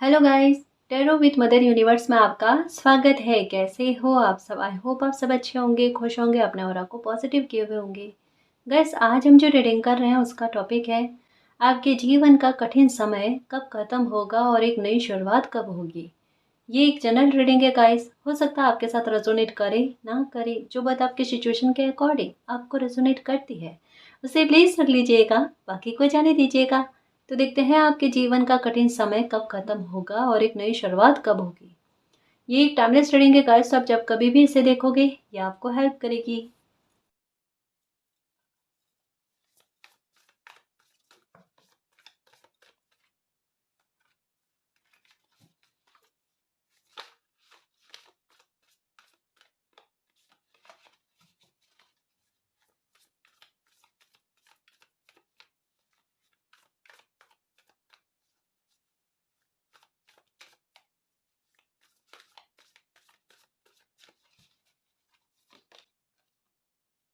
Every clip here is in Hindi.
Hello guys. Tarot with mother universe में आपका स्वागत है। कैसे हो आप सब? आई होप आप सब अच्छे होंगे, खुश होंगे, अपने ऑरा को पॉजिटिव किए हुए होंगे। गाइस, आज हम जो रीडिंग कर रहे हैं उसका टॉपिक है आपके जीवन का कठिन समय कब खत्म होगा और एक नई शुरुआत कब होगी। ये एक जनरल रीडिंग है गाइस। हो सकता है आपके साथ रेजोनेट करे ना करे, जो बात आपके सिचुएशन के अकॉर्डिंग आपको रेजोनेट करती है उसे प्लीज रख लीजिएगा, बाकी को जाने दीजिएगा। तो देखते हैं आपके जीवन का कठिन समय कब खत्म होगा और एक नई शुरुआत कब होगी। ये एक टाइमलेस रीडिंग है गाइस, आप जब कभी भी इसे देखोगे ये आपको हेल्प करेगी।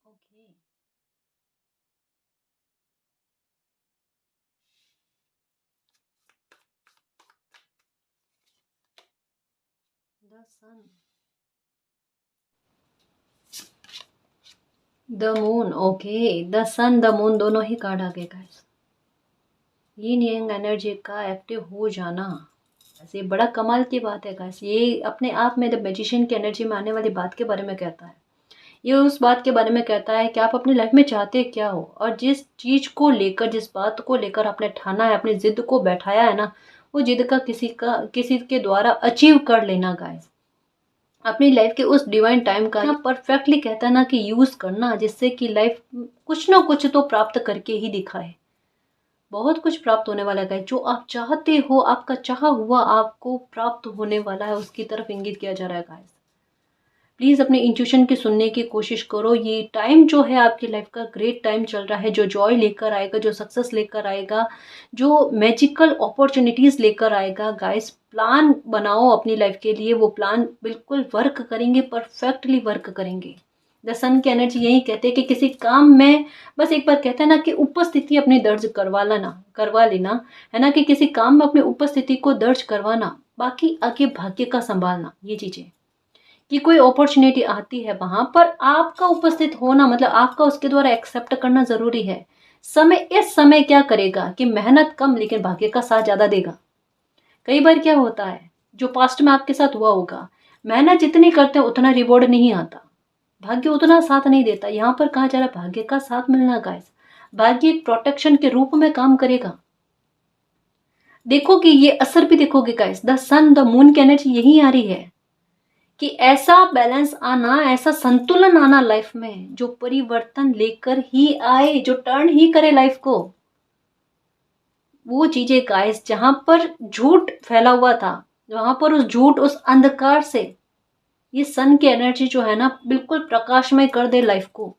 Okay, the sun, the moon. Okay, the sun the moon दोनों ही कार्ड आ गए गाइस। यिन यांग एनर्जी का एक्टिव हो जाना ऐसे बड़ा कमाल की बात है गाइस। ये अपने आप में द मैजिशियन की एनर्जी में आने वाली बात के बारे में कहता है। ये उस बात के बारे में कहता है कि आप अपनी लाइफ में चाहते क्या हो, और जिस चीज को लेकर, जिस बात को लेकर आपने ठाना है, अपनी जिद को बैठाया है ना, वो जिद का किसी के द्वारा अचीव कर लेना गाइस। अपनी लाइफ के उस डिवाइन टाइम का ना परफेक्टली कहता है ना कि यूज करना, जिससे कि लाइफ कुछ ना कुछ तो प्राप्त करके ही दिखाए। बहुत कुछ प्राप्त होने वाला है। जो आप चाहते हो, आपका चाहा हुआ आपको प्राप्त होने वाला है, उसकी तरफ इंगित किया जा रहा है गाइस। प्लीज अपने इंट्यूशन की सुनने की कोशिश करो। ये टाइम जो है आपकी लाइफ का ग्रेट टाइम चल रहा है, जो जॉय लेकर आएगा, जो सक्सेस लेकर आएगा, जो मैजिकल अपॉर्चुनिटीज लेकर आएगा गाइस। प्लान बनाओ अपनी लाइफ के लिए, वो प्लान बिल्कुल वर्क करेंगे, परफेक्टली वर्क करेंगे। द सन की एनर्जी यही कहते हैं कि किसी काम में बस एक बार कहते हैं ना कि उपस्थिति अपनी दर्ज करवा लेना, है ना, कि किसी काम में अपनी उपस्थिति को दर्ज करवाना, बाकी आगे भाग्य का संभालना। ये चीजें कि कोई अपॉर्चुनिटी आती है वहां पर आपका उपस्थित होना, मतलब आपका उसके द्वारा एक्सेप्ट करना जरूरी है। समय इस समय क्या करेगा कि मेहनत कम लेकिन भाग्य का साथ ज्यादा देगा। कई बार क्या होता है, जो पास्ट में आपके साथ हुआ होगा, मेहनत जितनी करते हैं उतना रिवॉर्ड नहीं आता, भाग्य उतना साथ नहीं देता। यहाँ पर कहा जा रहा है भाग्य का साथ मिलना गाइस। भाग्य एक प्रोटेक्शन के रूप में काम करेगा। देखोगे ये असर भी देखोगे guys. The sun the moon की एनर्जी यही आ रही है कि ऐसा बैलेंस आना, ऐसा संतुलन आना लाइफ में, जो परिवर्तन लेकर ही आए, जो टर्न ही करे लाइफ को। वो चीजें गाइस, जहां पर झूठ फैला हुआ था, वहां पर उस झूठ, उस अंधकार से ये सन की एनर्जी जो है ना, बिल्कुल प्रकाशमय कर दे लाइफ को।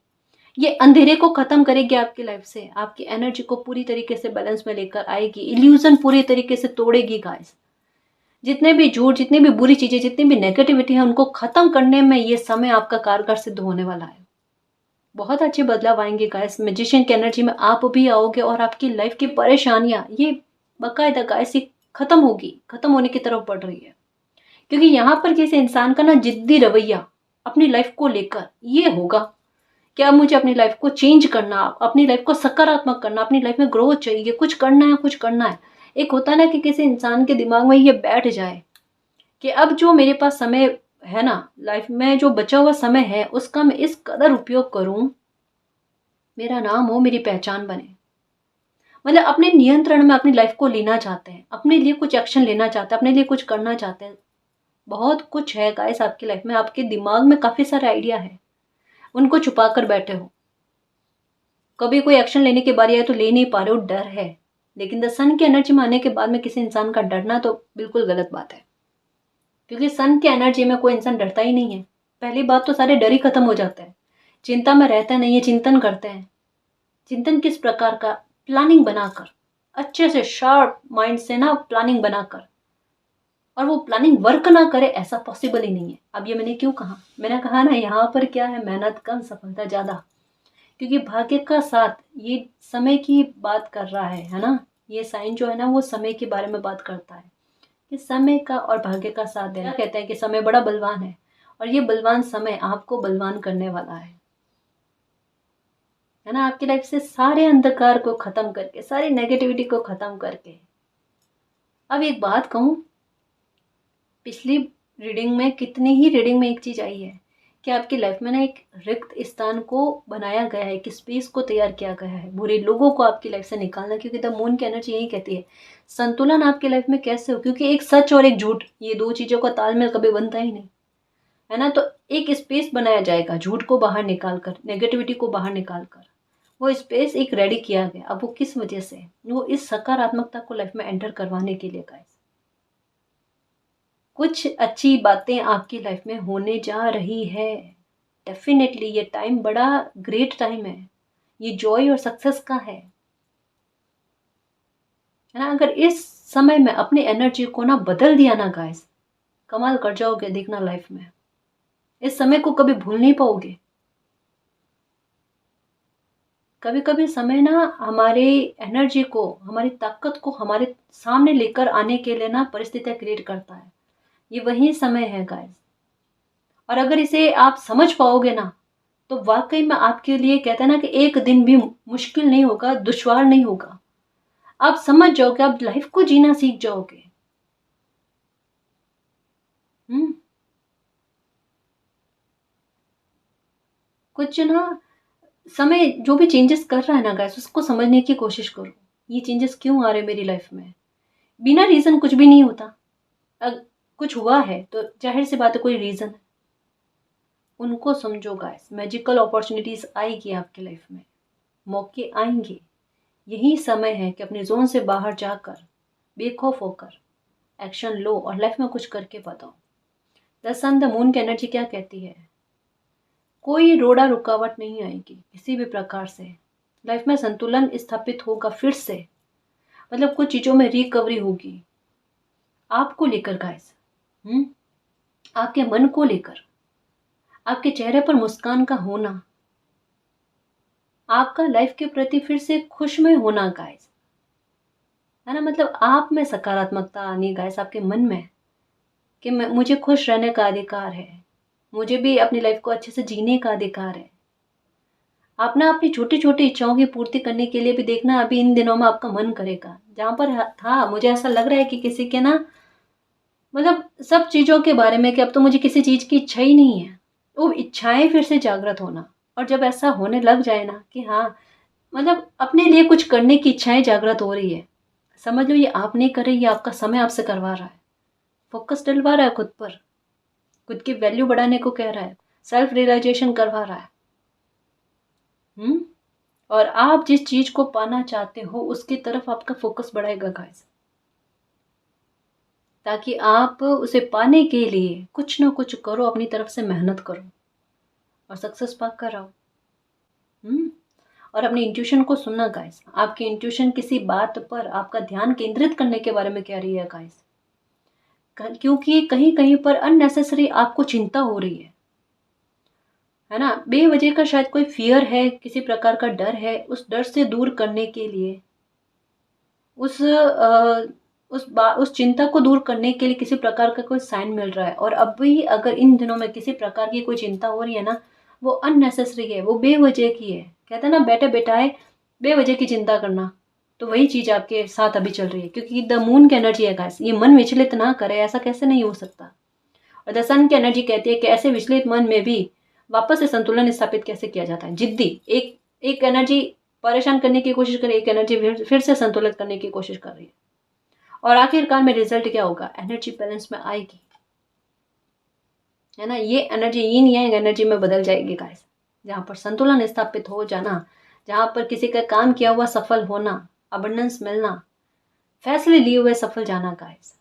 ये अंधेरे को खत्म करेगी आपकी लाइफ से, आपकी एनर्जी को पूरी तरीके से बैलेंस में लेकर आएगी, इल्यूजन पूरी तरीके से तोड़ेगी गाइस। जितने भी झूठ, जितनी भी बुरी चीजें, जितनी भी नेगेटिविटी है, उनको खत्म करने में ये समय आपका कारगर सिद्ध होने वाला है। बहुत अच्छे बदलाव आएंगे गाइस। मैजिशियन की एनर्जी में आप भी आओगे और आपकी लाइफ की परेशानियां ये बकायदा गाइस ये खत्म होगी, खत्म होने की तरफ बढ़ रही है। क्योंकि यहाँ पर किसी इंसान का ना जिद्दी रवैया अपनी लाइफ को लेकर ये होगा कि अब मुझे अपनी लाइफ को चेंज करना, अपनी लाइफ को सकारात्मक करना, अपनी लाइफ में ग्रोथ चाहिए, कुछ करना है, कुछ करना है। एक होता है ना कि किसी इंसान के दिमाग में ये बैठ जाए कि अब जो मेरे पास समय है ना, लाइफ में जो बचा हुआ समय है, उसका मैं इस कदर उपयोग करूं, मेरा नाम हो, मेरी पहचान बने। मतलब अपने नियंत्रण में अपनी लाइफ को लेना चाहते हैं, अपने लिए कुछ एक्शन लेना चाहते हैं, अपने लिए कुछ करना चाहते हैं। बहुत कुछ है गाइस आपकी लाइफ में, आपके दिमाग में काफी सारे आइडिया है, उनको छुपा कर बैठे हो। कभी कोई एक्शन लेने की बारी आए तो ले नहीं पा रहे हो, डर है। लेकिन द सन की एनर्जी में आने के बाद में किसी इंसान का डरना तो बिल्कुल गलत बात है, क्योंकि सन की एनर्जी में कोई इंसान डरता ही नहीं है। पहली बात तो सारे डर ही खत्म हो जाते हैं, चिंता में रहते नहीं है, चिंतन करते हैं। चिंतन किस प्रकार का? प्लानिंग बनाकर, अच्छे से शार्प माइंड से ना प्लानिंग बनाकर, और वो प्लानिंग वर्क ना करे ऐसा पॉसिबल ही नहीं है। अब ये मैंने क्यों कहा? मैंने कहा ना, यहाँ पर क्या है, मेहनत कम सफलता ज्यादा। क्योंकि भाग्य का साथ ये समय की बात कर रहा है ना। ये साइन जो है ना, वो समय के बारे में बात करता है कि समय का और भाग्य का साथ देना। कहते हैं कि समय बड़ा बलवान है और ये बलवान समय आपको बलवान करने वाला है ना। आपकी लाइफ से सारे अंधकार को खत्म करके, सारी नेगेटिविटी को खत्म करके। अब एक बात कहूँ, पिछली रीडिंग में, कितनी ही रीडिंग में एक चीज आई है कि आपकी लाइफ में ना एक रिक्त स्थान को बनाया गया है, एक स्पेस को तैयार किया गया है बुरे लोगों को आपकी लाइफ से निकालना। क्योंकि द मून की एनर्जी यही कहती है संतुलन आपकी लाइफ में कैसे हो, क्योंकि एक सच और एक झूठ, ये दो चीजों का तालमेल कभी बनता ही नहीं है ना। तो एक स्पेस बनाया जाएगा झूठ को बाहर निकाल कर, नेगेटिविटी को बाहर निकाल कर। वो स्पेस एक रेडी किया गया। अब वो किस वजह से, वो इस सकारात्मकता को लाइफ में एंटर करवाने के लिए गाइस। कुछ अच्छी बातें आपकी लाइफ में होने जा रही है। डेफिनेटली ये टाइम बड़ा ग्रेट टाइम है, ये जॉय और सक्सेस का है ना। अगर इस समय में अपनी एनर्जी को ना बदल दिया ना गाइस, कमाल कर जाओगे देखना लाइफ में। इस समय को कभी भूल नहीं पाओगे। कभी कभी समय ना हमारे एनर्जी को, हमारी ताकत को हमारे सामने लेकर आने के लिए ना परिस्थितियां क्रिएट करता है। ये वही समय है गाइस। और अगर इसे आप समझ पाओगे ना, तो वाकई में आपके लिए, कहते हैं ना कि एक दिन भी मुश्किल नहीं होगा, दुश्वार नहीं होगा। आप समझ जाओगे, आप लाइफ को जीना सीख जाओगे। कुछ ना समय जो भी चेंजेस कर रहा है ना गाइस, उसको समझने की कोशिश करो। ये चेंजेस क्यों आ रहे मेरी लाइफ में? बिना रीजन कुछ भी नहीं होता। कुछ हुआ है तो जाहिर सी बात है कोई रीजन है। उनको समझो गाइस। मैजिकल अपॉर्चुनिटीज आएगी आपकी लाइफ में, मौके आएंगे। यही समय है कि अपने जोन से बाहर जाकर बेखौफ होकर एक्शन लो और लाइफ में कुछ करके बताओ। द सन द मून की एनर्जी क्या कहती है? कोई रोड़ा रुकावट नहीं आएगी किसी भी प्रकार से। लाइफ में संतुलन स्थापित होगा फिर से। मतलब कुछ चीजों में रिकवरी होगी आपको लेकर गाइस। आपके मन को लेकर, आपके चेहरे पर मुस्कान का होना, आपका लाइफ के प्रति फिर से खुश में होना गाइस, है ना। मतलब आप में सकारात्मकता आनी गाइस, आपके मन में कि मुझे खुश रहने का अधिकार है, मुझे भी अपनी लाइफ को अच्छे से जीने का अधिकार है। आप ना अपनी छोटी छोटी इच्छाओं की पूर्ति करने के लिए भी देखना, अभी इन दिनों में आपका मन करेगा। जहां पर था, मुझे ऐसा लग रहा है कि किसी के ना, मतलब सब चीज़ों के बारे में कि अब तो मुझे किसी चीज़ की इच्छा ही नहीं है, वो इच्छाएं फिर से जागृत होना। और जब ऐसा होने लग जाए ना कि हाँ, मतलब अपने लिए कुछ करने की इच्छाएं जागृत हो रही है, समझ लो ये आप नहीं कर रही, ये आपका समय आपसे करवा रहा है। फोकस डलवा रहा है खुद पर, खुद की वैल्यू बढ़ाने को कह रहा है, सेल्फ रियलाइजेशन करवा रहा है। और आप जिस चीज को पाना चाहते हो उसकी तरफ आपका फोकस बढ़ाएगा गाइस, ताकि आप उसे पाने के लिए कुछ ना कुछ करो, अपनी तरफ से मेहनत करो और सक्सेस पा कर आओ। और अपनी इंट्यूशन को सुनना गाइस। आपकी इंट्यूशन किसी बात पर आपका ध्यान केंद्रित करने के बारे में कह रही है गाइस, क्योंकि कहीं कहीं पर अननेसेसरी आपको चिंता हो रही है ना। बेवजह का शायद कोई फियर है, किसी प्रकार का डर है। उस डर से दूर करने के लिए, उस चिंता को दूर करने के लिए किसी प्रकार का कोई साइन मिल रहा है। और अब भी अगर इन दिनों में किसी प्रकार की कोई चिंता हो रही है ना, वो अननेसेसरी है, वो बेवजह की है। कहते हैं ना, बैठे बैठाए बेवजह की चिंता करना, तो वही चीज आपके साथ अभी चल रही है। क्योंकि द मून की एनर्जी है गाइस, ये मन विचलित ना करे, ऐसा कैसे नहीं हो सकता। और द सन की एनर्जी कहती है कि ऐसे विचलित मन में भी वापस से संतुलन स्थापित कैसे किया जाता है। जिद्दी एक एनर्जी परेशान करने की कोशिश करे, एक एनर्जी फिर से संतुलित करने की कोशिश कर रही है। और आखिरकार में रिजल्ट क्या होगा? एनर्जी बैलेंस में आएगी, है ना। ये एनर्जी यीन यांग एनर्जी में बदल जाएगी गाइस। जहां पर संतुलन स्थापित हो जाना, जहां पर किसी का काम किया हुआ सफल होना, अबंडेंस मिलना, फैसले लिए हुए सफल जाना गाइस।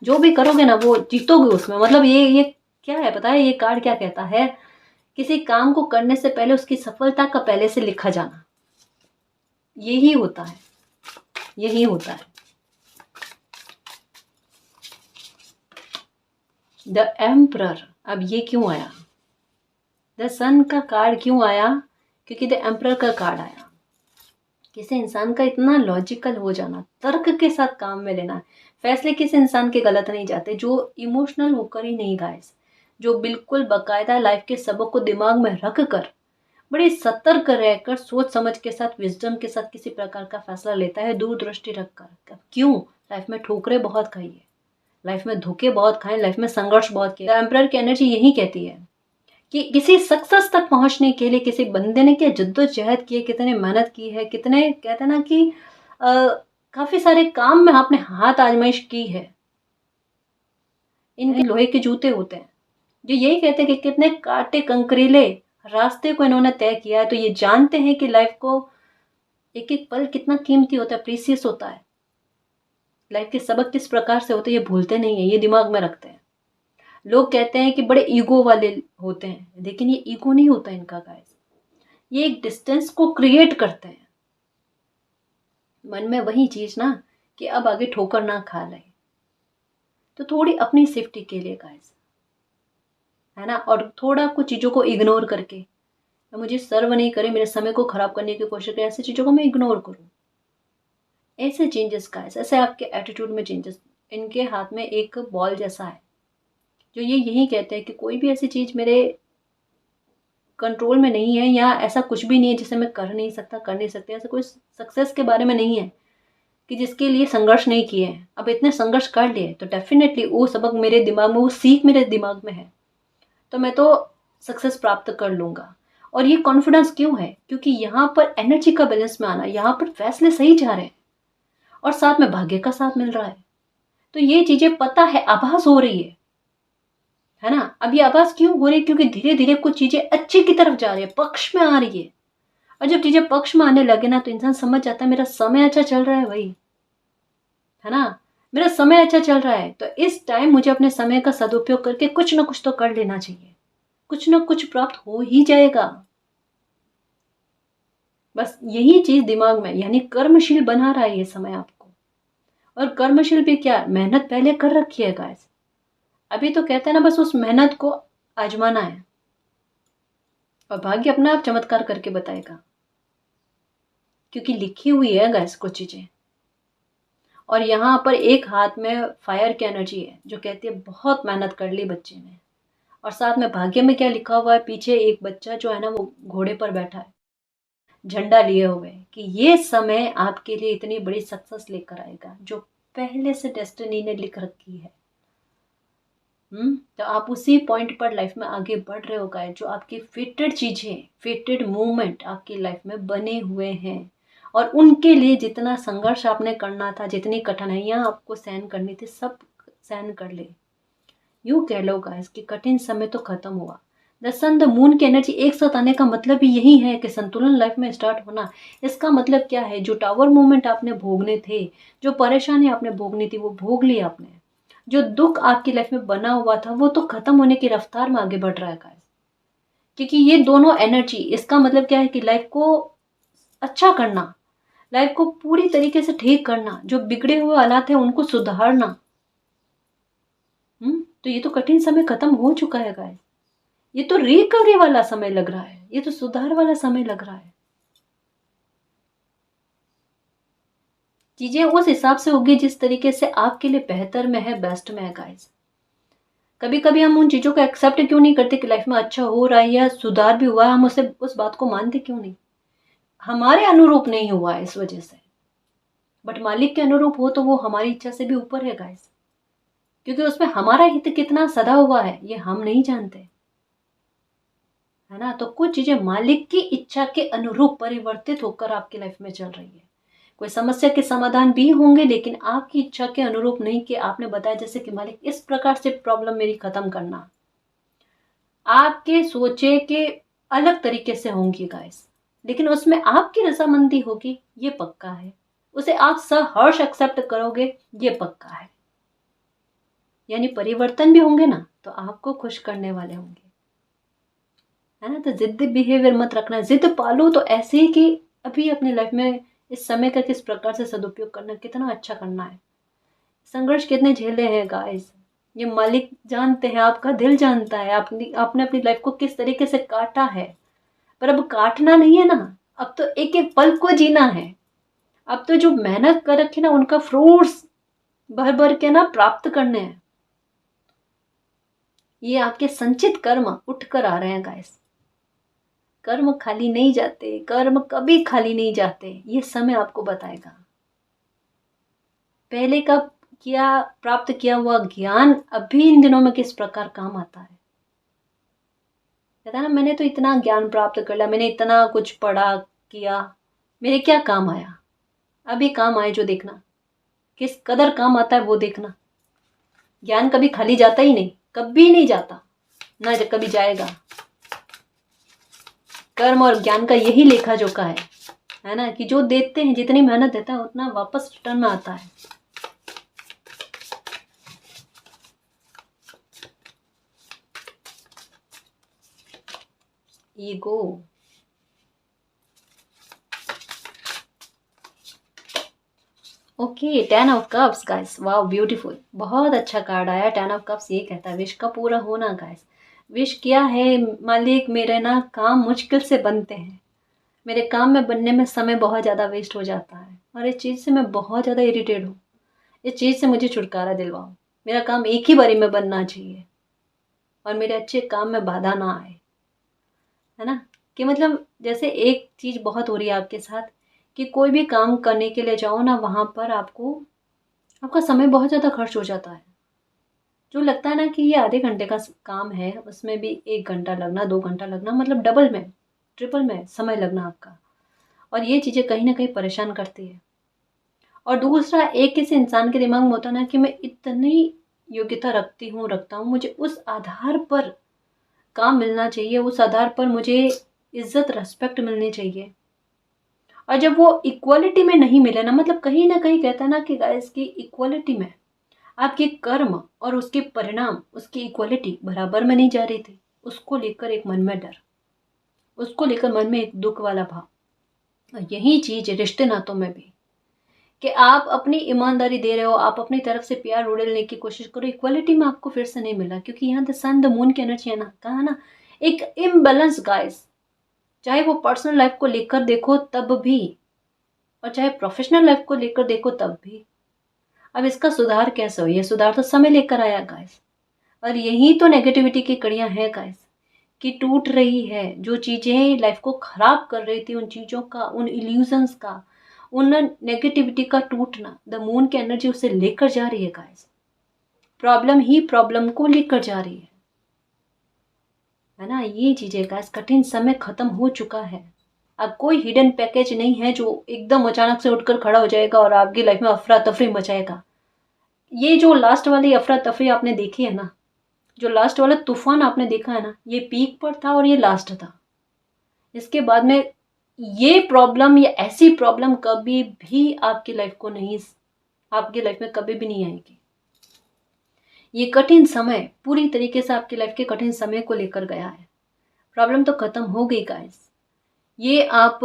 जो भी करोगे ना वो जीतोगे उसमें। मतलब ये क्या है पता है, ये कार्ड क्या कहता है? किसी काम को करने से पहले उसकी सफलता का पहले से लिखा जाना। यही होता है, यही होता है। द एम्परर, अब ये क्यों आया? द सन का कार्ड क्यों आया? क्योंकि द एम्परर का कार्ड आया। किसी इंसान का इतना लॉजिकल हो जाना, तर्क के साथ काम में लेना, फैसले किसी इंसान के गलत नहीं जाते जो इमोशनल होकर ही नहीं गाइस, जो बिल्कुल बाकायदा लाइफ के सबक को दिमाग में रख कर बड़े सतर्क रहकर सोच समझ के साथ विजडम के साथ किसी प्रकार का फैसला लेता है, दूरदृष्टि रखकर। क्यों? लाइफ में ठोकरें बहुत खाई है, लाइफ में धोखे बहुत खाए, लाइफ में संघर्ष बहुत किया। एम्परर की एनर्जी यही कहती है कि किसी सक्सेस तक पहुंचने के लिए किसी बंदे ने क्या जद्दोजहद की है, कितने मेहनत की है, कितने कहते हैं ना कि काफी सारे काम में आपने हाथ आजमाइश की है। इनके लोहे के जूते होते हैं जो यही कहते हैं कि कितने कांटे कंकरीले रास्ते को इन्होंने तय किया है, तो ये जानते हैं कि लाइफ को एक एक पल कितना कीमती होता है, प्रीसियस होता है। लाइफ के सबक किस प्रकार से होते हैं ये भूलते नहीं है, ये दिमाग में रखते हैं। लोग कहते हैं कि बड़े ईगो वाले होते हैं, लेकिन ये ईगो नहीं होता इनका गाइस, ये एक डिस्टेंस को क्रिएट करते हैं मन में वही चीज ना कि अब आगे ठोकर ना खा ले, तो थोड़ी अपनी सेफ्टी के लिए गाइस, है ना, और थोड़ा कुछ चीज़ों को इग्नोर करके, मुझे सर्व नहीं करे, मेरे समय को खराब करने की कोशिश करे, ऐसी चीज़ों को मैं इग्नोर करूँ। ऐसे चेंजेस गाइस, ऐसे आपके एटीट्यूड में चेंजेस। इनके हाथ में एक बॉल जैसा है जो ये यही कहते हैं कि कोई भी ऐसी चीज़ मेरे कंट्रोल में नहीं है, या ऐसा कुछ भी नहीं है जिसे मैं कर नहीं सकता, कर नहीं सकते, ऐसा कोई सक्सेस के बारे में नहीं है कि जिसके लिए संघर्ष नहीं किए हैं। अब इतने संघर्ष कर लिए तो डेफिनेटली वो सबक मेरे दिमाग में, वो सीख मेरे दिमाग में है, तो मैं तो सक्सेस प्राप्त कर लूँगा। और ये कॉन्फिडेंस क्यों है? क्योंकि यहाँ पर एनर्जी का बैलेंस में आना, यहाँ पर फैसले सही जा रहे हैं और साथ में भाग्य का साथ मिल रहा है। तो ये चीज़ें पता है, आभास हो रही है ना। अब ये आभास क्यों हो रही है? क्योंकि धीरे धीरे कुछ चीज़ें अच्छी की तरफ जा रही है, पक्ष में आ रही है। और जब चीज़ें पक्ष में आने लगे ना तो इंसान समझ जाता है मेरा समय अच्छा चल रहा है भाई, है ना, मेरा समय अच्छा चल रहा है, तो इस टाइम मुझे अपने समय का सदुपयोग करके कुछ ना कुछ तो कर लेना चाहिए, कुछ ना कुछ प्राप्त हो ही जाएगा। बस यही चीज दिमाग में, यानी कर्मशील बना रहा है ये समय आपको। और कर्मशील भी क्या, मेहनत पहले कर रखी है गाइस, अभी तो कहते हैं ना बस उस मेहनत को आजमाना है और भाग्य अपना आप चमत्कार करके बताएगा, क्योंकि लिखी हुई है गाइस कुछ चीजें। और यहाँ पर एक हाथ में फायर की एनर्जी है जो कहती है बहुत मेहनत कर ली बच्चे ने, और साथ में भाग्य में क्या लिखा हुआ है, पीछे एक बच्चा जो है ना वो घोड़े पर बैठा है, झंडा लिए हुए, कि ये समय आपके लिए इतनी बड़ी सक्सेस लेकर आएगा जो पहले से डेस्टिनी ने लिख रखी है। तो आप उसी पॉइंट पर लाइफ में आगे बढ़ रहे हो गाइस, जो आपकी फिटेड चीजें, फिटेड मूवमेंट आपकी लाइफ में बने हुए हैं, और उनके लिए जितना संघर्ष आपने करना था, जितनी कठिनाइयां आपको सहन करनी थी, सब सहन कर ले। यूँ कह लो गाइस कि कठिन समय तो खत्म हुआ। द सन द मून की एनर्जी एक साथ आने का मतलब भी यही है कि संतुलन लाइफ में स्टार्ट होना। इसका मतलब क्या है, जो टावर मूवमेंट आपने भोगने थे, जो परेशानी आपने भोगनी थी वो भोग ली आपने, जो दुख आपकी लाइफ में बना हुआ था वो तो खत्म होने की रफ्तार में आगे बढ़ रहा है गाइस। क्योंकि ये दोनों एनर्जी, इसका मतलब क्या है कि लाइफ को अच्छा करना, लाइफ को पूरी तरीके से ठीक करना, जो बिगड़े हुए हालात है उनको सुधारना। तो ये तो कठिन समय खत्म हो चुका है गाइस, ये तो रिकवरी वाला समय लग रहा है, ये तो सुधार वाला समय लग रहा है। चीजें उस हिसाब से होगी जिस तरीके से आपके लिए बेहतर में है, बेस्ट में है गाइस। कभी कभी हम उन चीजों को एक्सेप्ट क्यों नहीं करते कि लाइफ में अच्छा हो रहा है या सुधार भी हुआ है, हम उसे उस बात को मानते क्यों नहीं? हमारे अनुरूप नहीं हुआ है इस वजह से, बट मालिक के अनुरूप हो तो वो हमारी इच्छा से भी ऊपर है गाइस, क्योंकि उसमें हमारा हित कितना सदा हुआ है ये हम नहीं जानते, है ना। तो कुछ चीजें मालिक की इच्छा के अनुरूप परिवर्तित होकर आपकी लाइफ में चल रही है। कोई समस्या के समाधान भी होंगे लेकिन आपकी इच्छा के अनुरूप नहीं, कि आपने बताया जैसे कि मालिक इस प्रकार से प्रॉब्लम मेरी खत्म करना, आपके सोचे के अलग तरीके से होंगी गाइस, लेकिन उसमें आपकी रजामंदी होगी ये पक्का है, उसे आप सहर्ष एक्सेप्ट करोगे ये पक्का है। यानी परिवर्तन भी होंगे ना तो आपको खुश करने वाले होंगे, है ना। तो जिद्दी बिहेवियर मत रखना, जिद पालो तो ऐसे ही कि अभी अपनी लाइफ में इस समय का किस प्रकार से सदुपयोग करना, कितना अच्छा करना है, संघर्ष कितने झेले हैं गाइस, ये मालिक जानते हैं, आपका दिल जानता है, आपने अपनी लाइफ को किस तरीके से काटा है। पर अब काटना नहीं है ना, अब तो एक एक पल को जीना है, अब तो जो मेहनत कर रखी ना उनका फ्रूट्स भर भर के ना प्राप्त करने हैं। ये आपके संचित कर्म उठ कर आ रहे हैं गाइस। कर्म खाली नहीं जाते, कर्म कभी खाली नहीं जाते, ये समय आपको बताएगा। पहले का किया प्राप्त किया हुआ ज्ञान अभी इन दिनों में किस प्रकार काम आता है। कहता है ना, मैंने तो इतना ज्ञान प्राप्त कर लिया, मैंने इतना कुछ पढ़ा किया, मेरे क्या काम आया। अभी काम आए जो देखना, किस कदर काम आता है वो देखना। ज्ञान कभी खाली जाता ही नहीं, कभी नहीं जाता, ना कभी जाएगा। कर्म और ज्ञान का यही लेखा जोखा है ना, कि जो देते हैं, जितनी मेहनत देता है उतना वापस रिटर्न में आता है। Ego, okay, 10 of cups guys, wow beautiful, बहुत अच्छा कार्ड आया 10 ऑफ कप्स। ये कहता है विश का पूरा होना गाइस। विश क्या है, मालिक मेरे ना काम मुश्किल से बनते हैं, मेरे काम में बनने में समय बहुत ज़्यादा वेस्ट हो जाता है और इस चीज़ से मैं बहुत ज़्यादा इरिटेट हूँ। इस चीज़ से मुझे छुटकारा दिलवाओ। मेरा काम एक ही बारी में बनना चाहिए और मेरे अच्छे काम में बाधा ना आए, है ना। कि मतलब जैसे एक चीज़ बहुत हो रही है आपके साथ कि कोई भी काम करने के लिए जाओ ना, वहाँ पर आपको आपका समय बहुत ज़्यादा खर्च हो जाता है। जो लगता है ना कि ये आधे घंटे का काम है, उसमें भी 1 घंटा लगना, 2 घंटा लगना, मतलब डबल में ट्रिपल में समय लगना आपका। और ये चीज़ें कहीं ना कहीं परेशान करती है। और दूसरा, एक किसी इंसान के दिमाग में होता है ना कि मैं इतनी योग्यता रखता हूँ, मुझे उस आधार पर काम मिलना चाहिए, उस आधार पर मुझे इज्जत रेस्पेक्ट मिलनी चाहिए। और जब वो इक्वलिटी में नहीं मिले ना कहीं ना कहीं कहता है ना कि गाइस की इक्वलिटी में आपके कर्म और उसके परिणाम, उसकी इक्वलिटी बराबर में नहीं जा रही थी, उसको लेकर एक मन में डर, उसको लेकर मन में एक दुख वाला भाव। और यही चीज रिश्ते नातों में भी, कि आप अपनी ईमानदारी दे रहे हो, आप अपनी तरफ से प्यार उड़ेलने की कोशिश करो, इक्वलिटी में आपको फिर से नहीं मिला, क्योंकि यहाँ द सन द मून की एनर्जी है ना, कहा ना, एक इम्बैलेंस गाइस। चाहे वो पर्सनल लाइफ को लेकर देखो तब भी, और चाहे प्रोफेशनल लाइफ को लेकर देखो तब भी। अब इसका सुधार कैसे हो, ये सुधार तो समय लेकर आया गाइस। और यही तो नेगेटिविटी की कड़ियां हैं गाइस, कि टूट रही है जो चीजें लाइफ को खराब कर रही थी, उन चीजों का, उन इल्यूजन्स का, उन नेगेटिविटी का टूटना, द मून की एनर्जी उसे लेकर जा रही है गाइस। प्रॉब्लम ही प्रॉब्लम को लेकर जा रही है ना। ये चीजें गाइस, कठिन समय खत्म हो चुका है। अब कोई हिडन पैकेज नहीं है जो एकदम अचानक से उठकर खड़ा हो जाएगा और आपकी लाइफ में अफरा तफरी मचाएगा। ये जो लास्ट वाली अफरा तफरी आपने देखी है ना, जो लास्ट वाला तूफान आपने देखा है ना, ये पीक पर था और ये लास्ट था। इसके बाद में ये प्रॉब्लम या ऐसी प्रॉब्लम कभी भी आपकी लाइफ को नहीं, आपकी लाइफ में कभी भी नहीं आएगी। ये कठिन समय पूरी तरीके से आपकी लाइफ के कठिन समय को लेकर गया है। प्रॉब्लम तो खत्म हो गई गाइस। ये आप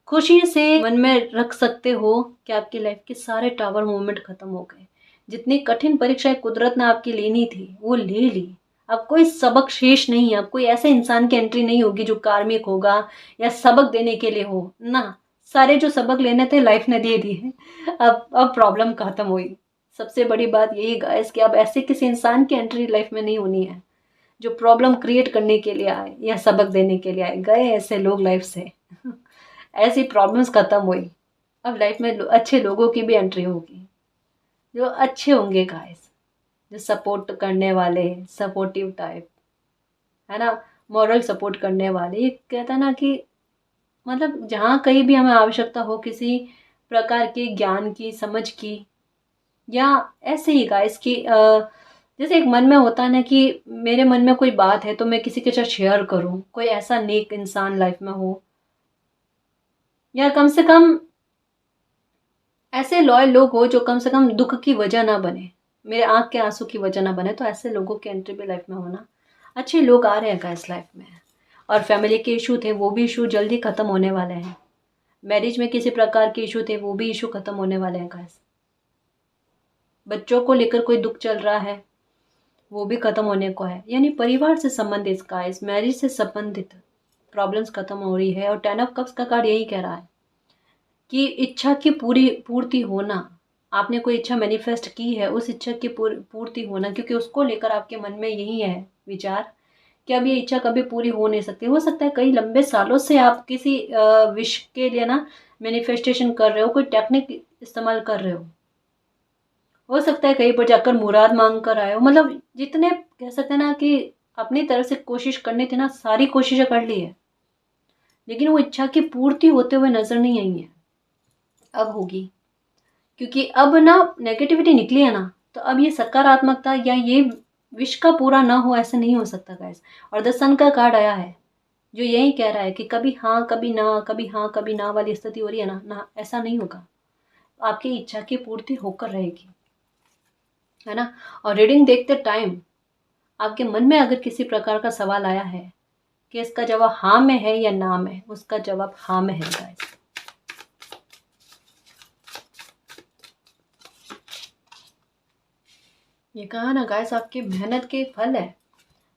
खुशी से मन में रख सकते हो कि आपकी लाइफ के सारे टावर मूवमेंट खत्म हो गए। जितनी कठिन परीक्षाएं कुदरत ने आपकी लेनी थी वो ले ली। अब कोई सबक शेष नहीं है, अब कोई ऐसे इंसान की एंट्री नहीं होगी जो कार्मिक होगा या सबक देने के लिए हो ना। सारे जो सबक लेने थे लाइफ ने दे दिए। अब प्रॉब्लम खत्म हुई। सबसे बड़ी बात यही गाइस कि अब ऐसे किसी इंसान की एंट्री लाइफ में नहीं होनी है जो प्रॉब्लम क्रिएट करने के लिए आए या सबक देने के लिए आए। गए ऐसे लोग लाइफ से। ऐसी प्रॉब्लम्स खत्म हुई। अब लाइफ में अच्छे लोगों की भी एंट्री होगी, जो अच्छे होंगे गाइस, जो सपोर्ट करने वाले, सपोर्टिव टाइप, है ना, मॉरल सपोर्ट करने वाले। ये कहता है ना कि जहाँ कहीं भी हमें आवश्यकता हो किसी प्रकार के ज्ञान की, समझ की, या ऐसे ही गाइस की जैसे एक मन में होता है ना कि मेरे मन में कोई बात है तो मैं किसी के साथ शेयर करूं, कोई ऐसा नेक इंसान लाइफ में हो, या कम से कम ऐसे लॉयल लोग हो जो कम से कम दुख की वजह ना बने, मेरे आंख के आंसू की वजह ना बने। तो ऐसे लोगों की एंट्री भी लाइफ में होना। अच्छे लोग आ रहे हैं गाइस लाइफ में। और फैमिली के इशू थे वो भी इशू जल्दी खत्म होने वाले हैं। मैरिज में किसी प्रकार के इशू थे वो भी इशू खत्म होने वाले हैं गाइस। बच्चों को लेकर कोई दुख चल रहा है वो भी खत्म होने को है। यानी परिवार से संबंधित गाइस, मैरिज से संबंधित प्रॉब्लम्स खत्म हो रही है। और 10 ऑफ कप्स का कार्ड यही कह रहा है कि इच्छा की पूरी पूर्ति होना, आपने कोई इच्छा मैनिफेस्ट की है, उस इच्छा की पूर्ति होना, क्योंकि उसको लेकर आपके मन में यही है विचार कि अब ये इच्छा कभी पूरी हो नहीं सकती। हो सकता है कई लंबे सालों से आप किसी विश के लिए ना मैनिफेस्टेशन कर रहे हो, कोई टेक्निक इस्तेमाल कर रहे हो सकता है कहीं पर जाकर मुराद मांग कर आए हो, मतलब जितने कह सकते हैं ना कि अपनी तरफ से कोशिश करनी थी ना, सारी कोशिशें कर ली है, लेकिन वो इच्छा की पूर्ति होते हुए नजर नहीं आई है। अब होगी, क्योंकि अब ना नेगेटिविटी निकली है ना, तो अब ये सकारात्मकता या ये विश का पूरा ना हो ऐसा नहीं हो सकता गाइस। और द सन का कार्ड आया है जो यही कह रहा है कि कभी हाँ कभी ना, कभी हाँ कभी ना वाली स्थिति हो रही है ना, ना ऐसा नहीं होगा, आपकी इच्छा की पूर्ति होकर रहेगी, है ना। और रीडिंग देखते टाइम आपके मन में अगर किसी प्रकार का सवाल आया है कि इसका जवाब हाँ में है या ना में, उसका जवाब हाँ में है गाइस। ये कहा ना गाइस, आपकी मेहनत के फल है,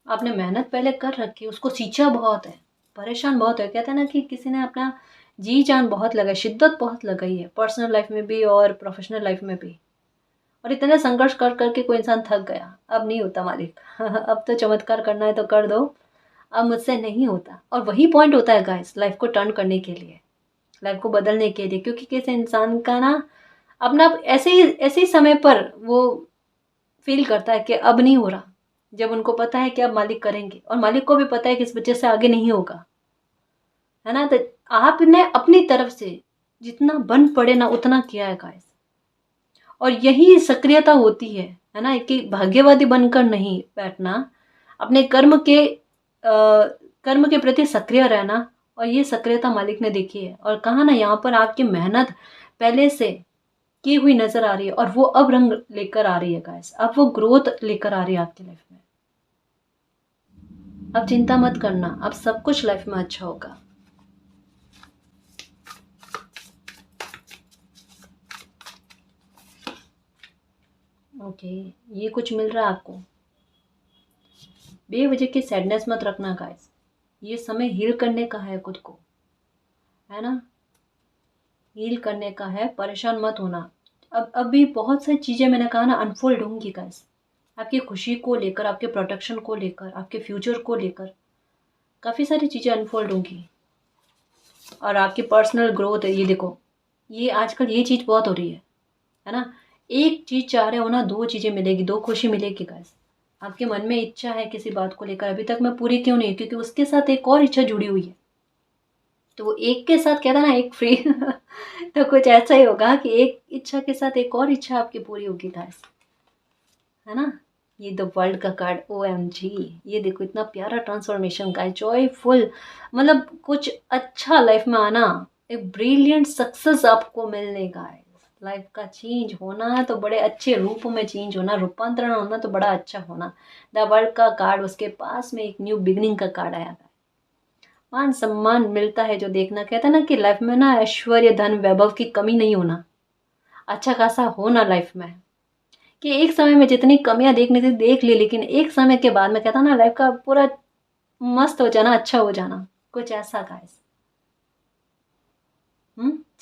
आपने मेहनत पहले कर रखी, उसको सींचा बहुत है, परेशान बहुत है। कहते हैं ना कि किसी ने अपना जी जान बहुत लगाई, शिद्दत बहुत लगाई है, पर्सनल लाइफ में भी और प्रोफेशनल लाइफ में भी। और इतने संघर्ष कर करके कोई इंसान थक गया, अब नहीं होता मालिक अब तो चमत्कार करना है तो कर दो, अब मुझसे नहीं होता। और वही पॉइंट होता है गाइस लाइफ को टर्न करने के लिए, लाइफ को बदलने के लिए, क्योंकि किसी इंसान का ना अपना ऐसे ही समय पर वो फील करता है कि अब नहीं हो रहा, जब उनको पता है कि अब मालिक करेंगे, और मालिक को भी पता है कि इस वजह से आगे नहीं होगा, है ना। तो आपने अपनी तरफ से जितना बन पड़े ना उतना किया है गाइस, और यही सक्रियता होती है ना, कि भाग्यवादी बनकर नहीं बैठना, अपने कर्म के प्रति सक्रिय रहना। और ये सक्रियता मालिक ने देखी है, और कहा ना यहाँ पर आपकी मेहनत पहले से की हुई नजर आ रही है, और वो अब रंग लेकर आ रही है गाइस, अब वो ग्रोथ लेकर आ रही है आपकी लाइफ में। अब चिंता मत करना, अब सब कुछ लाइफ में अच्छा होगा। ओके, ये कुछ मिल रहा है आपको। बेवजह की सैडनेस मत रखना गाइस, ये समय हील करने का है खुद को, है ना, हील करने का है, परेशान मत होना। अब अभी बहुत सारी चीज़ें मैंने कहा ना अनफोल्ड होंगी गाइस, आपकी खुशी को लेकर, आपके प्रोटेक्शन को लेकर, आपके फ्यूचर को लेकर काफ़ी सारी चीज़ें अनफोल्ड होंगी। और आपकी पर्सनल ग्रोथ है, ये देखो, ये आजकल ये चीज़ बहुत हो रही है ना। एक चीज़ चाह रहे हो ना, दो चीज़ें मिलेगी, दो खुशी मिलेगी गाइस। आपके मन में इच्छा है किसी बात को लेकर, अभी तक मैं पूरी क्यों नहीं, क्योंकि उसके साथ एक और इच्छा जुड़ी हुई है, तो वो एक के साथ कहता ना एक फ्री तो कुछ ऐसा ही होगा कि एक इच्छा के साथ एक और इच्छा आपकी पूरी होगी गाइस, है ना। ये द वर्ल्ड का कार्ड, OMG, ये देखो इतना प्यारा ट्रांसफॉर्मेशन का है, जॉयफुल, मतलब कुछ अच्छा लाइफ में आना, एक ब्रिलियंट सक्सेस आपको मिलने का है, लाइफ का चेंज होना तो बड़े अच्छे रूप में चेंज होना, रूपांतरण होना तो बड़ा अच्छा होना। द वर्ल्ड का कार्ड, उसके पास में एक न्यू बिगनिंग का कार्ड आया था, मान सम्मान मिलता है जो देखना, कहता है ना कि लाइफ में ना ऐश्वर्य धन वैभव की कमी नहीं होना, अच्छा खासा होना लाइफ में, कि एक समय में जितनी कमियां देखनी थी देख ली, लेकिन एक समय के बाद में कहता ना लाइफ का पूरा मस्त हो जाना, अच्छा हो जाना, कुछ ऐसा गाइस।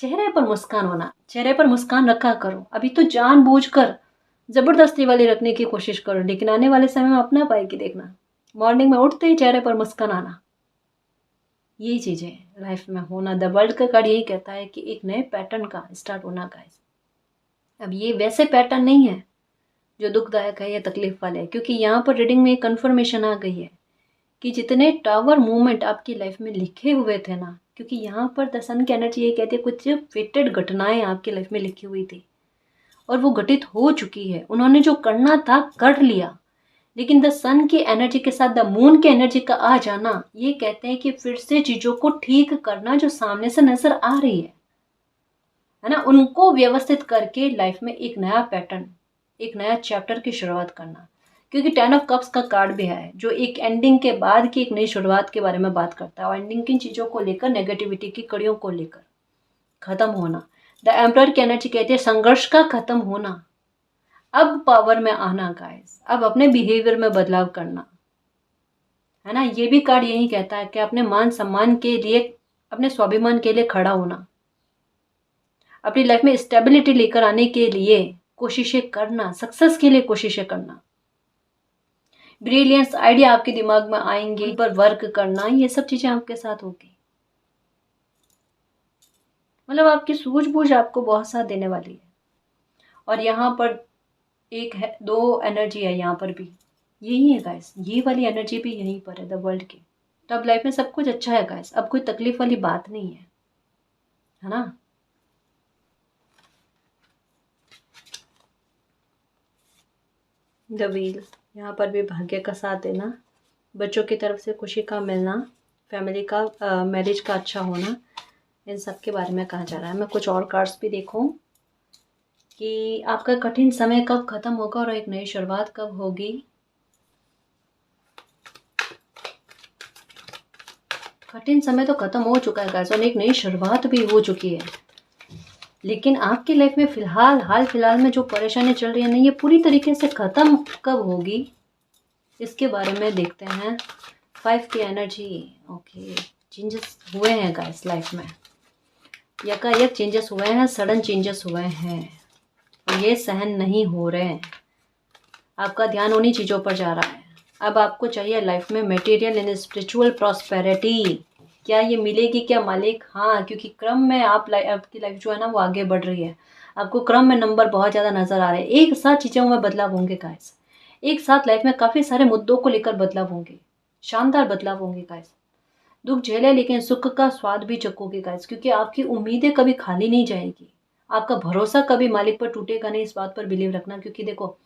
चेहरे पर मुस्कान होना, चेहरे पर मुस्कान रखा करो, अभी तो जानबूझकर जबरदस्ती वाली रखने की कोशिश करो, लेकिन आने वाले समय में अपना पाएगी देखना, मॉर्निंग में उठते ही चेहरे पर मुस्कान आना, यही चीजें लाइफ में होना। द वर्ल्ड का कार्ड यही कहता है कि एक नए पैटर्न का स्टार्ट होना गाइस। अब ये वैसे पैटर्न नहीं है जो दुखदायक है या तकलीफ वाले है, क्योंकि यहाँ पर रीडिंग में एक कन्फर्मेशन आ गई है कि जितने टावर मूवमेंट आपकी लाइफ में लिखे हुए थे ना, क्योंकि यहाँ पर द सन की एनर्जी ये कहती है कुछ फेटेड घटनाएं आपकी लाइफ में लिखी हुई थी और वो घटित हो चुकी है, उन्होंने जो करना था कर लिया, लेकिन द सन की एनर्जी के साथ द मून की एनर्जी का आ जाना ये कहते हैं कि फिर से चीजों को ठीक करना, जो सामने से नजर आ रही है ना, उनको व्यवस्थित करके लाइफ में एक नया पैटर्न, एक नया चैप्टर की शुरुआत करना। क्योंकि 10 ऑफ कप्स का कार्ड भी है जो एक एंडिंग के बाद की एक नई शुरुआत के बारे में बात करता है, और एंडिंग की चीज़ों को लेकर, नेगेटिविटी की कड़ियों को लेकर खत्म होना। द एम्परर की एनर्जी कहती है संघर्ष का खत्म होना, अब पावर में आना गाइस, अब अपने बिहेवियर में बदलाव करना, है ना। ये भी कार्ड यही कहता है कि अपने मान सम्मान के लिए, अपने स्वाभिमान के लिए खड़ा होना, अपनी लाइफ में स्टेबिलिटी लेकर आने के लिए कोशिशें करना, सक्सेस के लिए कोशिशें करना, ब्रिलियंस आइडिया आपके दिमाग में आएंगे, उन पर वर्क करना, ये सब चीजें आपके साथ होगी। मतलब आपकी सूझबूझ आपको बहुत साथ देने वाली है। और यहाँ पर एक है, दो एनर्जी है यहाँ पर भी, यही है गाइस, ये वाली एनर्जी भी यहीं पर है द वर्ल्ड की। तो अब लाइफ में सब कुछ अच्छा है गाइस, अब कोई तकलीफ वाली बात नहीं है ना। द व्हील, यहाँ पर भी भाग्य का साथ देना, बच्चों की तरफ से खुशी का मिलना, फैमिली का मैरिज का अच्छा होना, इन सब के बारे में कहा जा रहा है। मैं कुछ और कार्ड्स भी देखूं कि आपका कठिन समय कब खत्म होगा और एक नई शुरुआत कब होगी। कठिन समय तो खत्म हो चुका है गाइस और एक नई शुरुआत भी हो चुकी है। लेकिन आपकी लाइफ में हाल फिलहाल में जो परेशानी चल रही है ना, ये पूरी तरीके से खत्म कब होगी इसके बारे में देखते हैं। 5 की एनर्जी, ओके, चेंजेस हुए हैं गाइस लाइफ में, यकायक चेंजेस हुए हैं, सडन चेंजेस हुए हैं, और ये सहन नहीं हो रहे हैं। आपका ध्यान उन्हीं चीज़ों पर जा रहा है। अब आपको चाहिए लाइफ में मटेरियल एंड स्पिरिचुअल प्रॉस्पेरिटी। क्या ये मिलेगी क्या मालिक? हाँ, क्योंकि क्रम में आपकी लाइफ जो है ना वो आगे बढ़ रही है। आपको क्रम में नंबर बहुत ज़्यादा नजर आ रहे हैं। एक साथ चीज़ों में बदलाव होंगे गाइस, एक साथ लाइफ में काफ़ी सारे मुद्दों को लेकर बदलाव होंगे, शानदार बदलाव होंगे गाइस। दुख झेले लेकिन सुख का स्वाद भी चखोगे गाइस, क्योंकि आपकी उम्मीदें कभी खाली नहीं जाएगी, आपका भरोसा कभी मालिक पर टूटेगा नहीं, इस बात पर बिलीव रखना। क्योंकि देखो,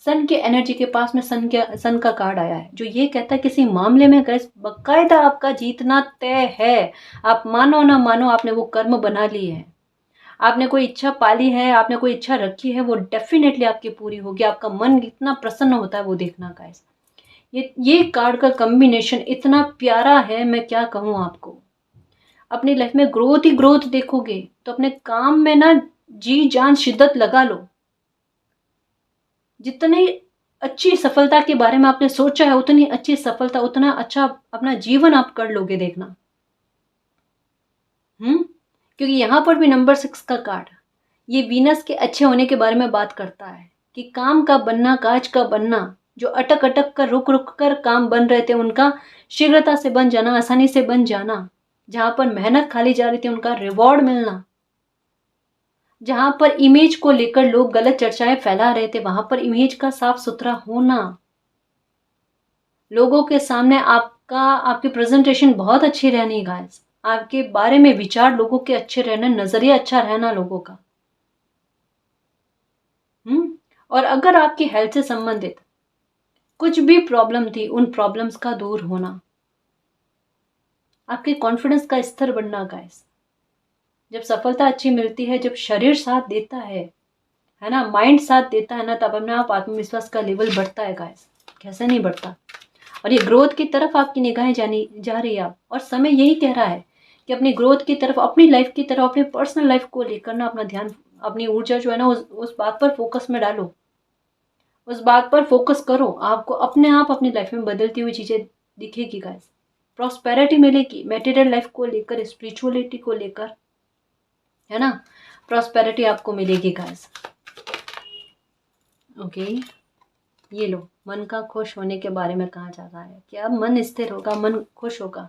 सन के एनर्जी के पास में सन का कार्ड आया है जो ये कहता है किसी मामले में गाइस बकायदा आपका जीतना तय है। आप मानो ना मानो, आपने वो कर्म बना ली है, आपने कोई इच्छा पाली है, आपने कोई इच्छा रखी है, वो डेफिनेटली आपकी पूरी होगी। आपका मन इतना प्रसन्न होता है वो देखना गाइस। ये कार्ड का कॉम्बिनेशन इतना प्यारा है, मैं क्या कहूँ आपको। अपनी लाइफ में ग्रोथ ही ग्रोथ देखोगे, तो अपने काम में ना जी जान शिद्दत लगा लो। जितनी अच्छी सफलता के बारे में आपने सोचा है, उतनी अच्छी सफलता, उतना अच्छा अपना जीवन आप कर लोगे, देखना। क्योंकि यहां पर भी नंबर 6 का कार्ड, ये वीनस के अच्छे होने के बारे में बात करता है कि काम का बनना, काज का बनना, जो अटक अटक कर रुक रुक कर काम बन रहे थे उनका शीघ्रता से बन जाना, आसानी से बन जाना, जहां पर मेहनत खाली जा रही थी उनका रिवॉर्ड मिलना, जहां पर इमेज को लेकर लोग गलत चर्चाएं फैला रहे थे वहां पर इमेज का साफ सुथरा होना, लोगों के सामने आपकी प्रेजेंटेशन बहुत अच्छी रहनी गाइस, आपके बारे में विचार लोगों के अच्छे रहना, नजरिया अच्छा रहना लोगों का। और अगर आपकी हेल्थ से संबंधित कुछ भी प्रॉब्लम थी, उन प्रॉब्लम्स का दूर होना, आपके कॉन्फिडेंस का स्तर बढ़ना गाइस। जब सफलता अच्छी मिलती है, जब शरीर साथ देता है ना, माइंड साथ देता है ना, तब अपने आप आत्मविश्वास का लेवल बढ़ता है गाइस। कैसे नहीं बढ़ता। और ये ग्रोथ की तरफ आपकी निगाहें जा रही है आप, और समय यही कह रहा है कि अपनी ग्रोथ की तरफ, अपनी लाइफ की तरफ, अपनी पर्सनल लाइफ को लेकर ना अपना ध्यान, अपनी ऊर्जा जो है ना उस बात पर फोकस में डालो, उस बात पर फोकस करो। आपको अपने आप अपनी लाइफ में बदलती हुई चीजें दिखेगी गाइस, प्रॉस्पेरिटी मिलेगी मटेरियल लाइफ को लेकर, स्पिरिचुअलिटी को लेकर, है ना, प्रॉस्पेरिटी आपको मिलेगी गाइस। ओके, ये लो, मन का खुश होने के बारे में कहा जा रहा है कि अब मन स्थिर होगा, मन खुश होगा,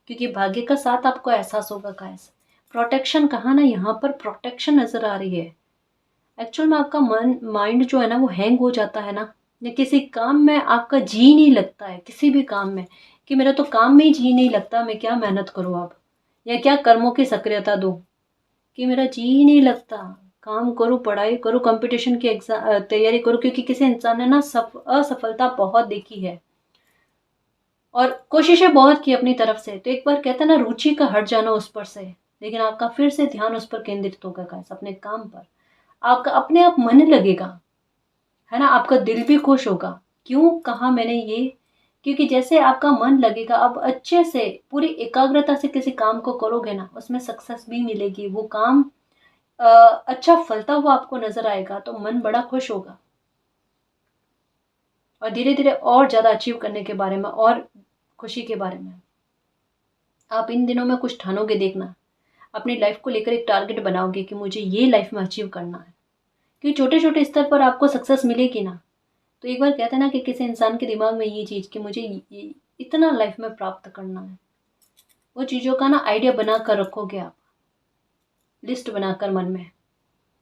क्योंकि भाग्य का साथ आपको एहसास होगा गाइस। प्रोटेक्शन कहा ना, यहाँ पर प्रोटेक्शन नजर आ रही है। एक्चुअल में आपका माइंड जो है ना वो हैंग हो जाता है ना, या किसी काम में आपका जी नहीं लगता है, किसी भी काम में, कि मेरा तो काम में ही जी नहीं लगता, मैं क्या मेहनत करूँ अब, या क्या कर्मों की सक्रियता दूँ, कि मेरा जी ही नहीं लगता, काम करूँ, पढ़ाई करूँ, कंपटीशन की एग्जाम तैयारी करूँ, क्योंकि किसी इंसान ने ना असफलता बहुत देखी है और कोशिशें बहुत की अपनी तरफ से। तो एक बार कहते हैं ना, रुचि का हट जाना उस पर से, लेकिन आपका फिर से ध्यान उस पर केंद्रित होगा गाइस, अपने काम पर। आपका अपने आप मन लगेगा, है ना, आपका दिल भी खुश होगा। क्यों कहा मैंने ये? क्योंकि जैसे आपका मन लगेगा, अब अच्छे से पूरी एकाग्रता से किसी काम को करोगे ना, उसमें सक्सेस भी मिलेगी, वो काम अच्छा फलता हुआ आपको नजर आएगा, तो मन बड़ा खुश होगा। और धीरे धीरे और ज्यादा अचीव करने के बारे में और खुशी के बारे में आप इन दिनों में कुछ ठानोगे, देखना। अपनी लाइफ को लेकर एक टारगेट बनाओगे कि मुझे ये लाइफ में अचीव करना है, क्योंकि छोटे छोटे स्तर पर आपको सक्सेस मिलेगी ना। तो एक बार कहते हैं ना कि किसी इंसान के दिमाग में ये चीज़ कि मुझे ये इतना लाइफ में प्राप्त करना है, वो चीज़ों का ना आइडिया बना कर रखोगे आप, लिस्ट बनाकर मन में,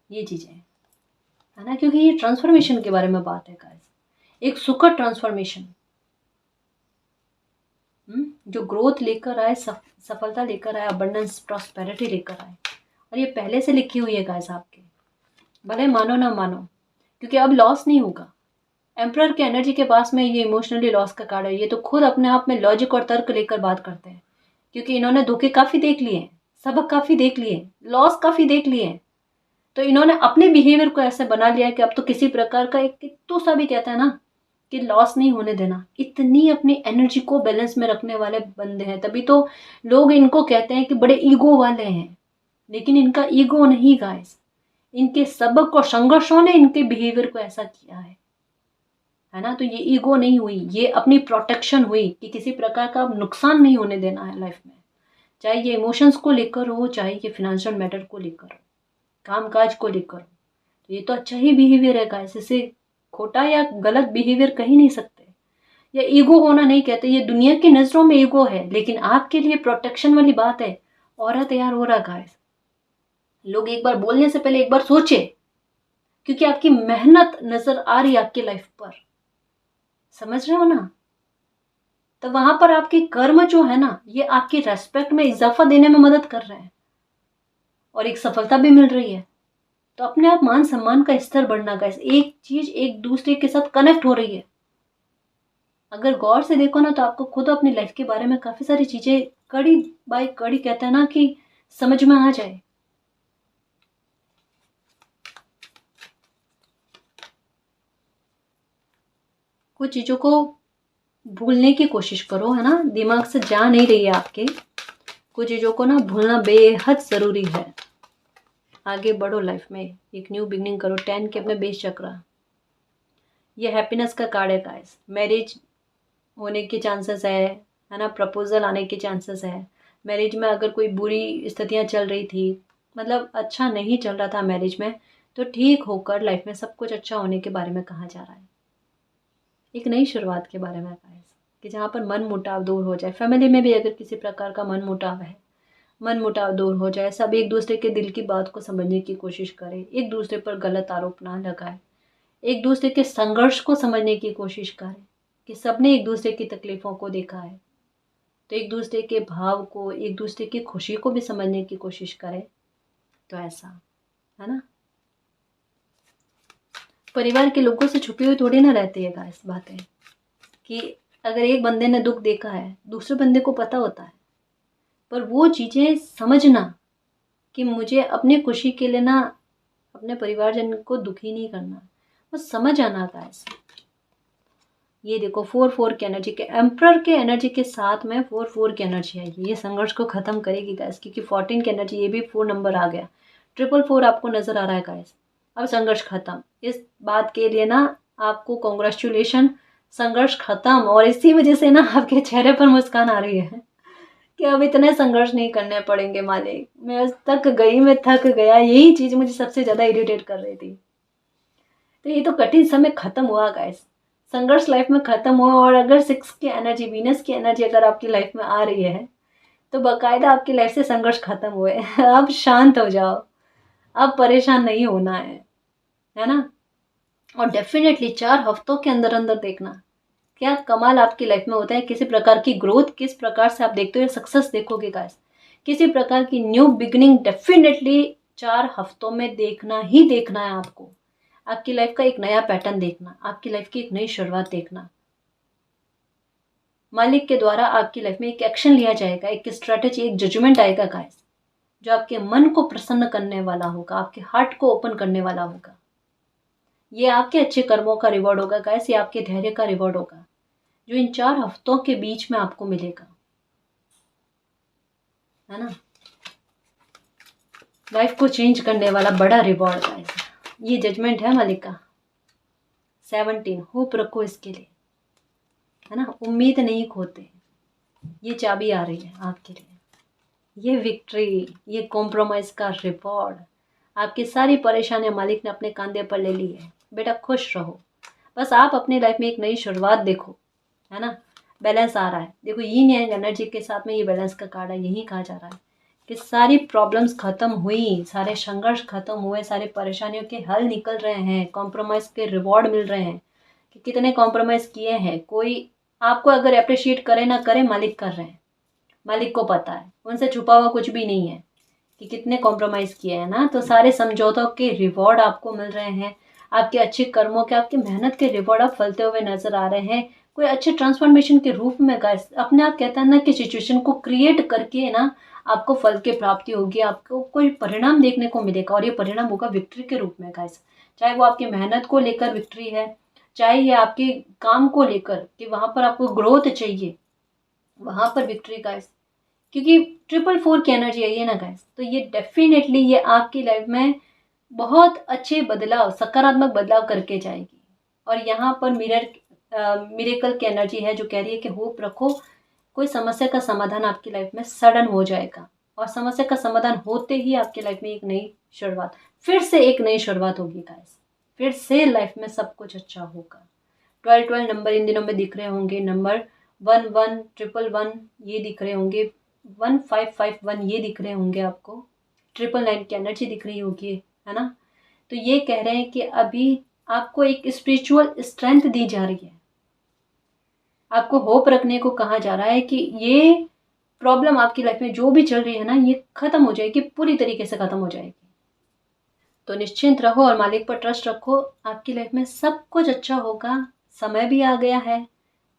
ये चीज़ें है ना, क्योंकि ये ट्रांसफॉर्मेशन के बारे में बात है गाइस, एक सुखद ट्रांसफॉर्मेशन जो ग्रोथ लेकर आए, सफलता लेकर आए, अबंडेंस प्रॉस्पेरिटी लेकर आए। और ये पहले से लिखी हुई है गाइस आपके, भले मानो ना मानो, क्योंकि अब लॉस नहीं होगा। एम्प्रर के एनर्जी के पास में ये इमोशनली लॉस का कार्ड है, ये तो खुद अपने आप में लॉजिक और तर्क लेकर बात करते हैं, क्योंकि इन्होंने धोखे काफ़ी देख लिए हैं, सबक काफ़ी देख लिए, लॉस काफ़ी देख लिए हैं। तो इन्होंने अपने बिहेवियर को ऐसे बना लिया कि अब तो किसी प्रकार का एक तो सा भी कहता है ना कि लॉस नहीं होने देना। इतनी अपनी एनर्जी को बैलेंस में रखने वाले बंदे हैं, तभी तो लोग इनको कहते हैं कि बड़े ईगो वाले हैं, लेकिन इनका ईगो नहीं गाइस, इनके सबक और संघर्षों ने इनके बिहेवियर को ऐसा किया है ना। तो ये ईगो नहीं हुई, ये अपनी प्रोटेक्शन हुई कि किसी प्रकार का नुकसान नहीं होने देना है लाइफ में, चाहे ये इमोशंस को लेकर हो, चाहे ये फिनेंशियल मैटर को लेकर हो, काम काज को लेकर हो। तो ये तो अच्छा ही बिहेवियर है गाइस, इसे खोटा या गलत बिहेवियर कह ही नहीं सकते, या ईगो होना नहीं कहते। ये दुनिया की नज़रों में ईगो है, लेकिन आपके लिए प्रोटेक्शन वाली बात है। और तैयार हो रहा गाइस, लोग एक बार बोलने से पहले एक बार सोचे, क्योंकि आपकी मेहनत नजर आ रही है आपकी लाइफ पर, समझ रहे हो ना। तो वहां पर आपके कर्म जो है ना, ये आपकी रेस्पेक्ट में इजाफा देने में मदद कर रहे हैं, और एक सफलता भी मिल रही है। तो अपने आप मान सम्मान का स्तर बढ़ना गाइस, एक चीज एक दूसरे के साथ कनेक्ट हो रही है। अगर गौर से देखो ना, तो आपको खुद अपनी लाइफ के बारे में काफी सारी चीजें कड़ी बाय कड़ी कहते हैं ना कि समझ में आ जाए। कुछ चीजों को भूलने की कोशिश करो, है ना, दिमाग से जा नहीं रही है आपके, कुछ चीजों को ना भूलना बेहद जरूरी है। आगे बढ़ो लाइफ में, एक न्यू बिगनिंग करो। 10 के अपने बेस चक्र, ये हैप्पीनेस का कार्ड है गाइस। मैरिज होने के चांसेस है ना, प्रपोजल आने के चांसेस है। मैरिज में अगर कोई बुरी स्थितियां चल रही थी, मतलब अच्छा नहीं चल रहा था मैरिज में, तो ठीक होकर लाइफ में सब कुछ अच्छा होने के बारे में कहा जा रहा है। एक नई शुरुआत के बारे में गाइस, कि जहाँ पर मन मुटाव दूर हो जाए। फैमिली में भी अगर किसी प्रकार का मन मुटाव है, मन मुटाव दूर हो जाए, सब एक दूसरे के दिल की बात को समझने की कोशिश करें, एक दूसरे पर गलत आरोप ना लगाए, एक दूसरे के संघर्ष को समझने की कोशिश करें कि सबने एक दूसरे की तकलीफ़ों को देखा है, तो एक दूसरे के भाव को, एक दूसरे की खुशी को भी समझने की कोशिश करें। तो ऐसा है ना, परिवार के लोगों से छुपी हुई थोड़ी ना रहती है गाइस बातें, कि अगर एक बंदे ने दुख देखा है, दूसरे बंदे को पता होता है, पर वो चीज़ें समझना कि मुझे अपनी खुशी के लिए ना अपने परिवारजन को दुखी नहीं करना, वो समझ आना गाइस। ये देखो 4-4 की एनर्जी के, एम्प्रर के एनर्जी के साथ में 4-4 की एनर्जी है, ये संघर्ष को खत्म करेगी गाइस, क्योंकि 14 की एनर्जी, ये भी 4 नंबर आ गया, 444 आपको नजर आ रहा है गाइस। अब संघर्ष खत्म, इस बात के लिए ना आपको कॉन्ग्रेचुलेशन, संघर्ष खत्म। और इसी वजह से ना आपके चेहरे पर मुस्कान आ रही है कि अब इतने संघर्ष नहीं करने पड़ेंगे मालिक, मैं थक गई, मैं थक गया, यही चीज मुझे सबसे ज्यादा इरिटेट कर रही थी। तो ये तो कठिन समय खत्म हुआ गाइस, संघर्ष लाइफ में खत्म हुआ। और अगर 6 की एनर्जी, वीनस की एनर्जी अगर आपकी लाइफ में आ रही है, तो बाकायदा आपकी लाइफ से संघर्ष खत्म हुए। अब शांत हो जाओ, अब परेशान नहीं होना है ना। और डेफिनेटली 4 हफ्तों के अंदर अंदर देखना क्या कमाल आपकी लाइफ में होता है, किसी प्रकार की ग्रोथ, किस प्रकार से आप देखते हो सक्सेस देखोगे गाइस, किसी प्रकार की न्यू बिगनिंग डेफिनेटली 4 हफ्तों में देखना ही देखना है आपको। आपकी लाइफ का एक नया पैटर्न देखना, आपकी लाइफ की एक नई शुरुआत देखना, मालिक के द्वारा आपकी लाइफ में एक एक्शन लिया जाएगा, एक स्ट्रेटेजी, एक जजमेंट आएगा गाइस, जो आपके मन को प्रसन्न करने वाला होगा, आपके हार्ट को ओपन करने वाला होगा। ये आपके अच्छे कर्मों का रिवॉर्ड होगा गाइस, ये आपके धैर्य का रिवॉर्ड होगा, जो इन 4 हफ्तों के बीच में आपको मिलेगा, है ना। लाइफ को चेंज करने वाला बड़ा रिवॉर्ड गाइस, ये जजमेंट है मालिक का। 17 होप रखो इसके लिए, है ना, उम्मीद नहीं खोते, ये चाबी आ रही है आपके लिए। ये विक्ट्री, ये कॉम्प्रोमाइज़ का रिवॉर्ड, आपकी सारी परेशानियां मालिक ने अपने कंधे पर ले ली है। बेटा खुश रहो, बस आप अपनी लाइफ में एक नई शुरुआत देखो, है ना। बैलेंस आ रहा है, देखो यीन यांग एनर्जी के साथ में ये बैलेंस का कार्ड है। यही कहा जा रहा है कि सारी प्रॉब्लम्स खत्म हुई, सारे संघर्ष खत्म हुए, सारी परेशानियों के हल निकल रहे हैं, कॉम्प्रोमाइज़ के रिवॉर्ड मिल रहे हैं कि कितने कॉम्प्रोमाइज़ किए हैं। कोई आपको अगर अप्रिशिएट करे ना करे, मालिक कर रहे हैं, मालिक को पता है, उनसे छुपा हुआ कुछ भी नहीं है कि कितने कॉम्प्रोमाइज़ किए हैं ना। तो सारे समझौतों के रिवॉर्ड आपको मिल रहे हैं, आपके अच्छे कर्मों के, आपकी मेहनत के रिवॉर्ड आप फलते हुए नजर आ रहे हैं, कोई अच्छे ट्रांसफॉर्मेशन के रूप में। गाइस अपने आप कहता है ना कि सिचुएशन को क्रिएट करके ना आपको फल की प्राप्ति होगी, आपको कोई परिणाम देखने को मिलेगा, और ये परिणाम होगा विक्ट्री के रूप में गाइस। चाहे वो आपकी मेहनत को लेकर विक्ट्री है, चाहे ये आपके काम को लेकर कि वहाँ पर आपको ग्रोथ चाहिए, वहाँ पर विक्ट्री गाइस। क्योंकि 444 की एनर्जी आई है ना गाइस, तो ये डेफिनेटली ये आपकी लाइफ में बहुत अच्छे बदलाव, सकारात्मक बदलाव करके जाएगी। और यहाँ पर मिरेकल की एनर्जी है जो कह रही है कि होप रखो, कोई समस्या का समाधान आपकी लाइफ में सडन हो जाएगा, और समस्या का समाधान होते ही आपकी लाइफ में एक नई शुरुआत, फिर से एक नई शुरुआत होगी गाइस, फिर से लाइफ में सब कुछ अच्छा होगा। 12 नंबर इन दिनों में दिख रहे होंगे, नंबर 1111 ये दिख रहे होंगे, 1551 ये दिख रहे होंगे आपको, 999 की एनर्जी दिख रही होगी, है ना। तो ये कह रहे हैं कि अभी आपको एक स्पिरिचुअल स्ट्रेंथ दी जा रही है, आपको होप रखने को कहा जा रहा है कि ये प्रॉब्लम आपकी लाइफ में जो भी चल रही है ना, ये खत्म हो जाएगी, पूरी तरीके से खत्म हो जाएगी। तो निश्चिंत रहो और मालिक पर ट्रस्ट रखो, आपकी लाइफ में सब कुछ अच्छा होगा। समय भी आ गया है,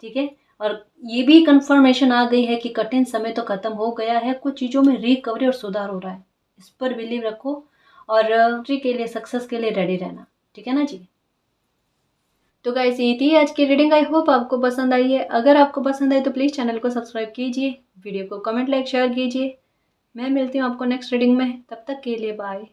ठीक है, और ये भी कंफर्मेशन आ गई है कि कठिन समय तो खत्म हो गया है, कुछ चीज़ों में रिकवरी और सुधार हो रहा है। इस पर बिलीव रखो और के लिए, सक्सेस के लिए रेडी रहना, ठीक है ना जी। तो गाइस ये थी आज की रीडिंग, आई होप आपको पसंद आई है। अगर आपको पसंद आई तो प्लीज़ चैनल को सब्सक्राइब कीजिए, वीडियो को कमेंट लाइक शेयर कीजिए। मैं मिलती हूँ आपको नेक्स्ट रीडिंग में, तब तक के लिए बाय।